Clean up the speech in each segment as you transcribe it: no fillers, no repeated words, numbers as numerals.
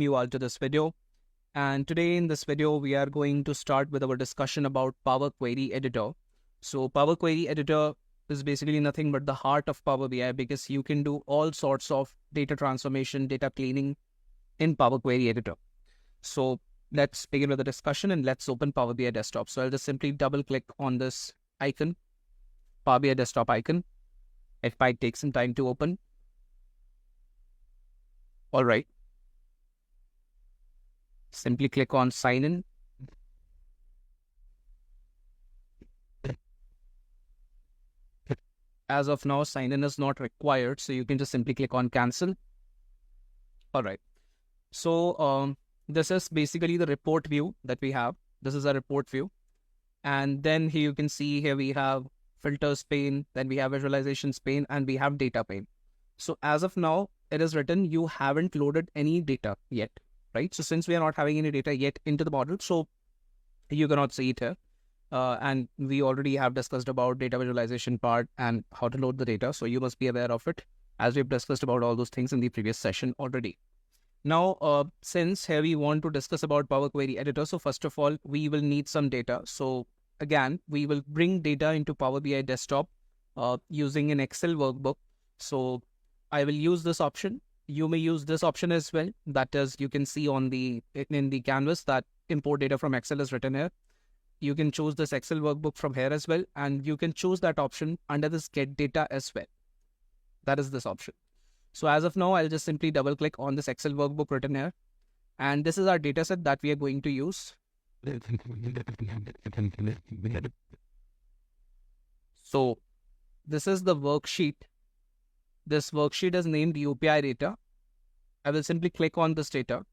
you all to this video. And today in this video, we are going to start with our discussion about Power Query Editor. So Power Query Editor is basically nothing but the heart of Power BI because you can do all sorts of data transformation, data cleaning in Power Query Editor. So let's begin with the discussion and let's open Power BI Desktop. So I'll just simply double click on this icon, Power BI Desktop icon. It might take some time to open. All right. Simply click on sign in. As of now, sign in is not required. So you can just simply click on cancel. All right. So this is basically the report view that we have. This is a report view. And then here you can see here we have filters pane, then we have visualizations pane, and we have data pane. So as of now, it is written you haven't loaded any data yet, right? So since we are not having any data yet into the model, so you cannot see it here. And we already have discussed about data visualization part and how to load the data. So you must be aware of it as we've discussed about all those things in the previous session already. Now, since here we want to discuss about Power Query Editor, so first of all, we will need some data. So again, we will bring data into Power BI Desktop using an Excel workbook. So I will use this option. You may use this option as well. That is, you can see on in the canvas that import data from Excel is written here. You can choose this Excel workbook from here as well. And you can choose that option under this get data as well. That is this option. So as of now, I'll just simply double click on this Excel workbook written here. And this is our data set that we are going to use. So this is the worksheet. This worksheet is named UPI data. I will simply click on this data,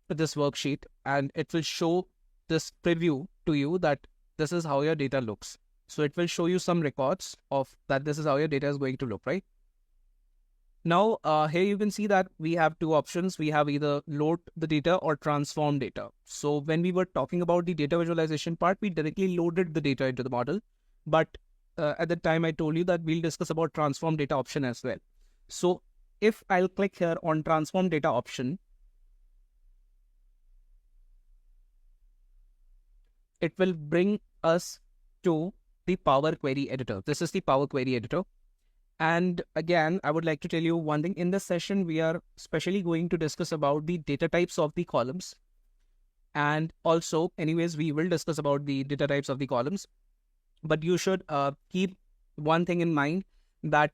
this worksheet, and it will show this preview to you that this is how your data looks. So it will show you some records of that this is how your data is going to look, right? Now, here you can see that we have two options. We have either load the data or transform data. So when we were talking about the data visualization part, we directly loaded the data into the model. But at the time, I told you that we'll discuss about transform data option as well. So if I'll click here on transform data option, it will bring us to the Power Query Editor. This is the Power Query Editor. And again, I would like to tell you one thing. In this session, we are especially going to discuss about the data types of the columns. And also, anyways, we will discuss about the data types of the columns. But you should keep one thing in mind that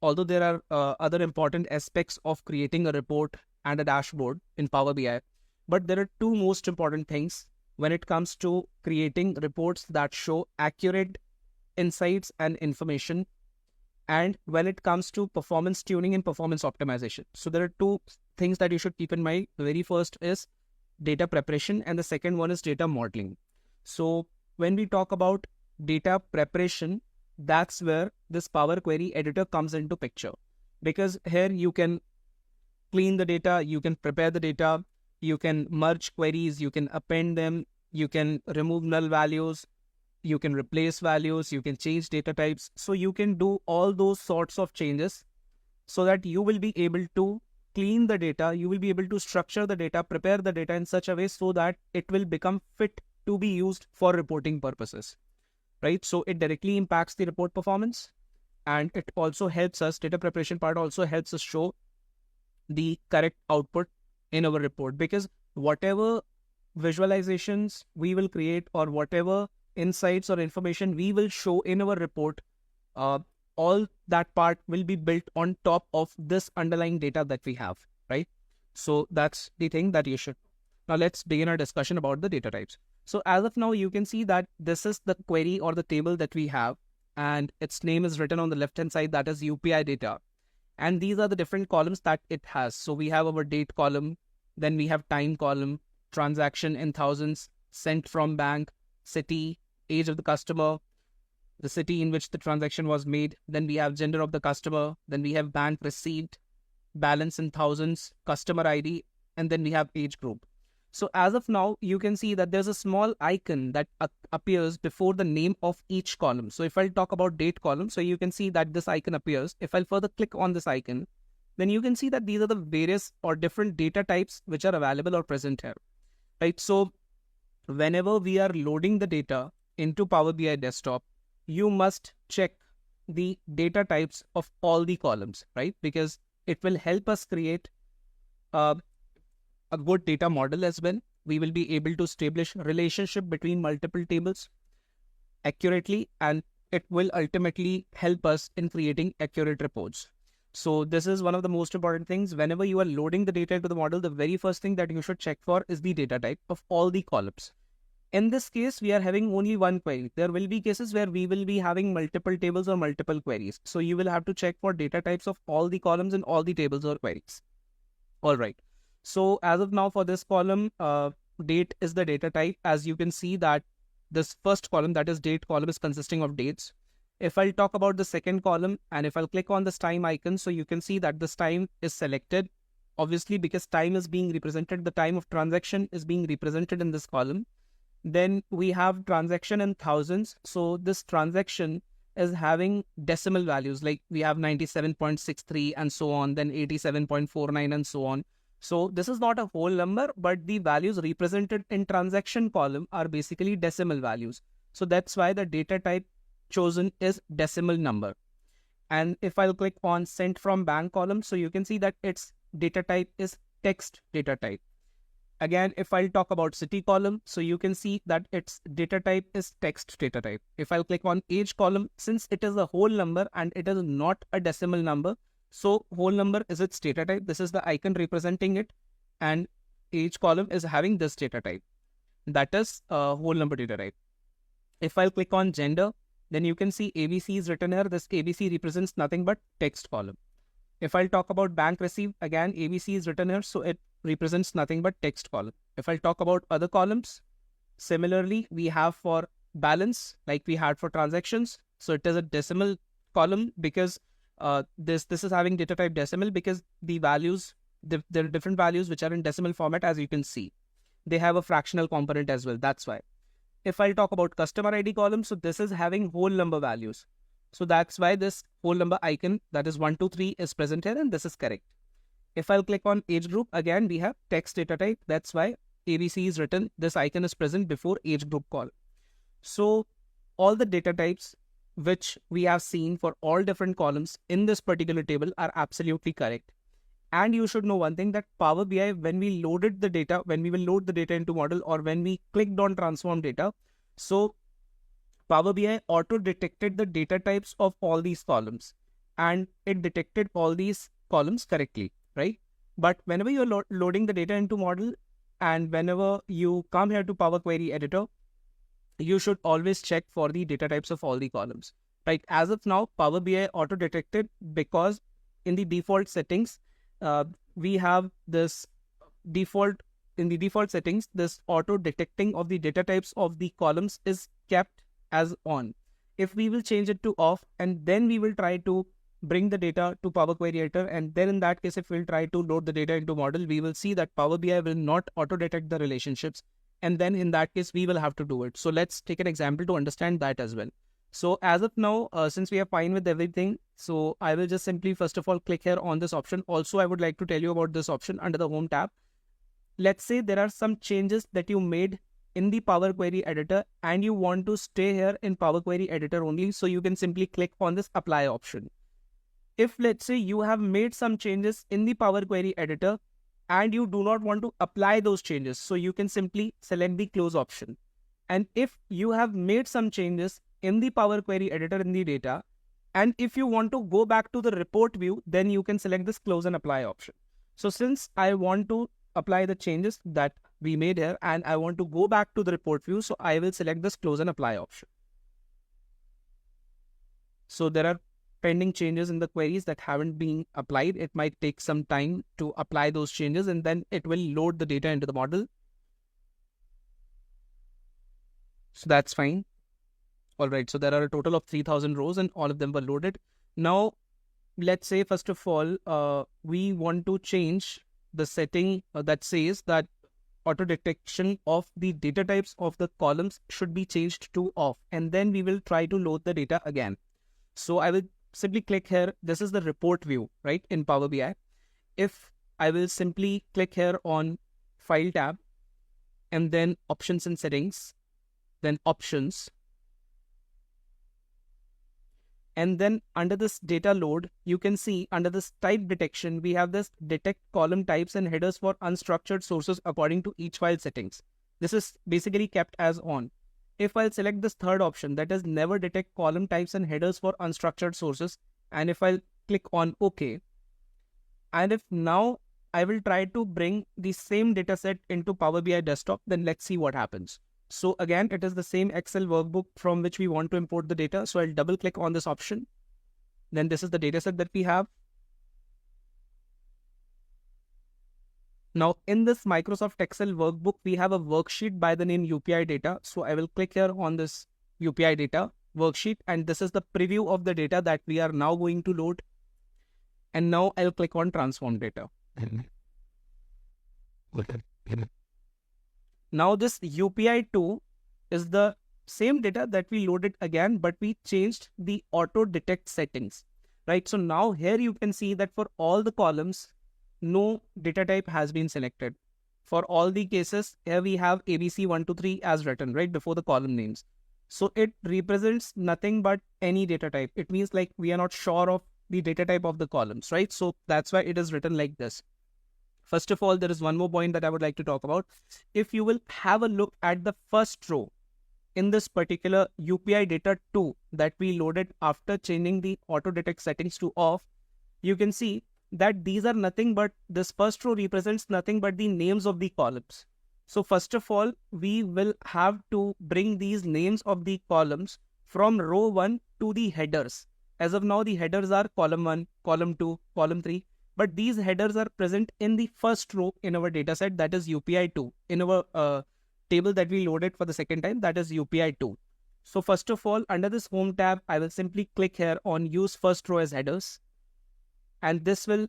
although there are other important aspects of creating a report and a dashboard in Power BI, but there are two most important things when it comes to creating reports that show accurate insights and information, and when it comes to performance tuning and performance optimization. So there are two things that you should keep in mind. The very first is data preparation and the second one is data modeling. So when we talk about data preparation, that's where this Power Query Editor comes into picture, because here you can clean the data, you can prepare the data, you can merge queries, you can append them, you can remove null values, you can replace values, you can change data types. So you can do all those sorts of changes so that you will be able to clean the data, you will be able to structure the data, prepare the data in such a way so that it will become fit to be used for reporting purposes, right? So it directly impacts the report performance, and it also helps us, data preparation part also helps us show the correct output in our report, because whatever visualizations we will create or whatever insights or information we will show in our report, all that part will be built on top of this underlying data that we have, right? So that's the thing that you should. Now let's begin our discussion about the data types. So as of now, you can see that this is the query or the table that we have, and its name is written on the left hand side, that is UPI data. And these are the different columns that it has. So we have our date column, then we have time column, transaction in thousands, sent from bank, city, age of the customer, the city in which the transaction was made, then we have gender of the customer, then we have bank received, balance in thousands, customer ID, and then we have age group. So as of now, you can see that there's a small icon that appears before the name of each column. So if I'll talk about date column, so you can see that this icon appears. If I'll further click on this icon, then you can see that these are the various or different data types which are available or present here, right? So whenever we are loading the data into Power BI desktop, you must check the data types of all the columns, right? Because it will help us create a good data model as well. We will be able to establish relationship between multiple tables accurately, and it will ultimately help us in creating accurate reports. So this is one of the most important things. Whenever you are loading the data into the model, the very first thing that you should check for is the data type of all the columns. In this case, we are having only one query. There will be cases where we will be having multiple tables or multiple queries. So you will have to check for data types of all the columns in all the tables or queries. All right. So as of now for this column, date is the data type. As you can see that this first column, that is date column, is consisting of dates. If I'll talk about the second column and if I'll click on this time icon, so you can see that this time is selected. Obviously, because time is being represented, the time of transaction is being represented in this column. Then we have transaction in thousands. So this transaction is having decimal values, like we have 97.63 and so on, then 87.49 and so on. So this is not a whole number, but the values represented in transaction column are basically decimal values. So that's why the data type chosen is decimal number. And if I'll click on sent from bank column, so you can see that its data type is text data type. Again, if I'll talk about city column, so you can see that its data type is text data type. If I'll click on age column, since it is a whole number and it is not a decimal number, so whole number is its data type. This is the icon representing it, and age column is having this data type. That is whole number data type. If I'll click on gender, then you can see ABC is written here. This ABC represents nothing but text column. If I'll talk about bank receive, again, ABC is written here, so it represents nothing but text column. If I'll talk about other columns, similarly, we have for balance, like we had for transactions. So it is a decimal column because this is having data type decimal, because the values, there are different values which are in decimal format, as you can see. They have a fractional component as well. That's why. If I'll talk about customer ID column, so this is having whole number values. So that's why this whole number icon, that is 1, 2, 3, is present here, and this is correct. If I'll click on age group, again, we have text data type. That's why ABC is written. This icon is present before age group call. So all the data types which we have seen for all different columns in this particular table are absolutely correct. And you should know one thing, that Power BI, when we loaded the data, when we will load the data into model, or when we clicked on transform data, so Power BI auto detected the data types of all these columns, and it detected all these columns correctly, right? But whenever you're loading the data into model, and whenever you come here to Power Query Editor, you should always check for the data types of all the columns, right? As of now, Power BI auto detected, because in the default settings, we have this default, in the default settings, this auto detecting of the data types of the columns is kept as on. If we will change it to off, and then we will try to bring the data to Power Query Editor, and then in that case, if we'll try to load the data into model, we will see that Power BI will not auto detect the relationships. And then in that case, we will have to do it. So let's take an example to understand that as well. So as of now, since we are fine with everything, so I will just simply, first of all, click here on this option. Also, I would like to tell you about this option under the Home tab. Let's say there are some changes that you made in the Power Query Editor and you want to stay here in Power Query Editor only. So you can simply click on this Apply option. If let's say you have made some changes in the Power Query Editor and you do not want to apply those changes, so you can simply select the Close option. And if you have made some changes in the Power Query Editor in the data, and if you want to go back to the report view, then you can select this Close and Apply option. So since I want to apply the changes that we made here and I want to go back to the report view, so I will select this Close and Apply option. So there are pending changes in the queries that haven't been applied. It might take some time to apply those changes, and then it will load the data into the model. So that's fine. All right, so there are a total of 3000 rows and all of them were loaded. Now, let's say, first of all, we want to change the setting that says that auto detection of the data types of the columns should be changed to off, and then we will try to load the data again. So I will simply click here. This is the report view, right, in Power BI. if I will simply click here on File tab and then Options and Settings, then Options, and then under this data load, you can see under this type detection, we have this detect column types and headers for unstructured sources according to each file settings. This is basically kept as on. If I'll select this third option, that is never detect column types and headers for unstructured sources, and if I'll click on OK, and if now I will try to bring the same dataset into Power BI desktop, then let's see what happens. So again, it is the same Excel workbook from which we want to import the data. So I'll double click on this option. Then this is the dataset that we have. Now in this Microsoft Excel workbook, we have a worksheet by the name UPI data. So I will click here on this UPI data worksheet, and this is the preview of the data that we are now going to load. And now I'll click on transform data. Now this UPI2 is the same data that we loaded again, but we changed the auto detect settings, right? So now here you can see that for all the columns, no data type has been selected. For all the cases, here we have ABC123 as written, right, before the column names. So it represents nothing but any data type. It means like we are not sure of the data type of the columns, right? So that's why it is written like this. First of all, there is one more point that I would like to talk about. If you will have a look at the first row in this particular UPI data 2 that we loaded after changing the auto detect settings to off, you can see that these are nothing but, this first row represents nothing but the names of the columns. So first of all, we will have to bring these names of the columns from row 1 to the headers. As of now, the headers are column 1, column 2, column 3. But these headers are present in the first row in our dataset, that is UPI2. In our table that we loaded for the second time, that is UPI2. So first of all, under this home tab, I will simply click here on use first row as headers. And this will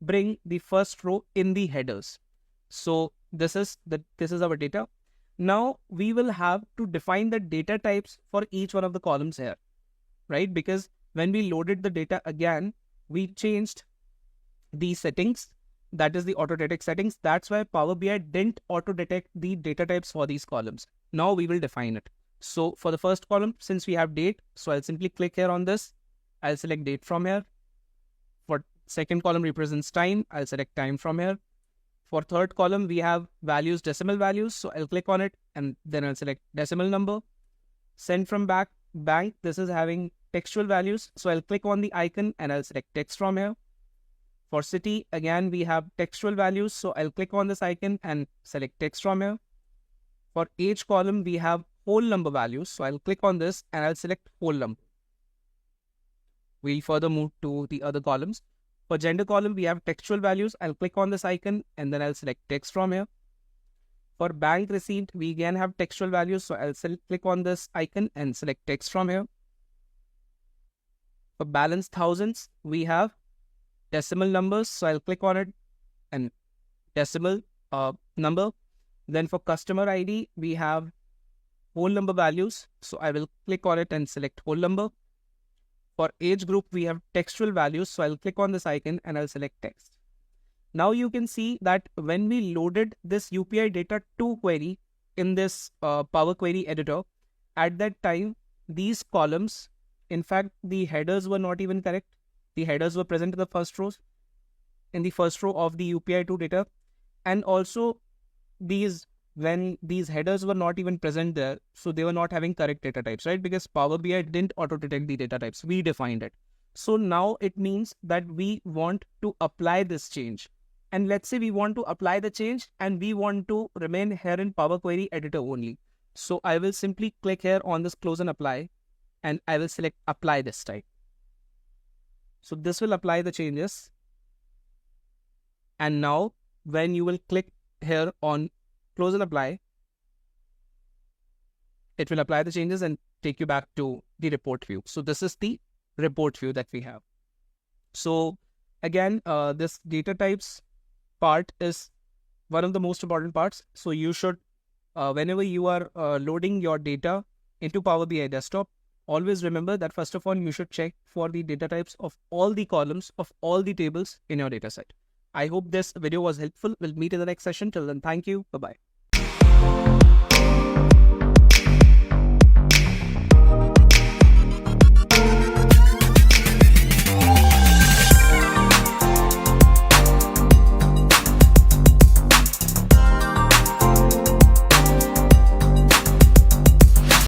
bring the first row in the headers. So this is our data. Now we will have to define the data types for each one of the columns here, right? Because when we loaded the data again, we changed the settings, that is the auto detect settings. That's why Power BI didn't auto detect the data types for these columns. Now we will define it. So for the first column, since we have date, so I'll simply click here on this. I'll select date from here. For second column represents time, I'll select time from here. For third column, we have values, decimal values. So I'll click on it and then I'll select decimal number. Send from bank, this is having textual values. So I'll click on the icon and I'll select text from here. For city, again, we have textual values. So I'll click on this icon and select text from here. For age column, we have whole number values. So I'll click on this and I'll select whole number. We'll further move to the other columns. For gender column, we have textual values. I'll click on this icon and then I'll select text from here. For bank receipt, we again have textual values. So I'll click on this icon and select text from here. For balance thousands, we have decimal numbers. So I'll click on it and decimal number. Then for customer ID, we have whole number values. So I will click on it and select whole number. For age group, we have textual values. So I'll click on this icon and I'll select text. Now you can see that when we loaded this UPI data 2 query in this Power Query editor, at that time, these columns, in fact, the headers were not even correct. The headers were present in the first rows, in the first row of the UPI2 data. And also when these headers were not even present there, so they were not having correct data types, right? Because Power BI didn't auto-detect the data types. We defined it. So now it means that we want to apply this change. And let's say we want to apply the change and we want to remain here in Power Query editor only. So I will simply click here on this close and apply, and I will select apply this type. So this will apply the changes. And now when you will click here on close and apply, it will apply the changes and take you back to the report view. So this is the report view that we have. So again, this data types part is one of the most important parts. So you should, whenever you are loading your data into Power BI desktop, always remember that first of all, you should check for the data types of all the columns of all the tables in your data set. I hope this video was helpful. We'll meet in the next session. Till then, thank you. Bye-bye.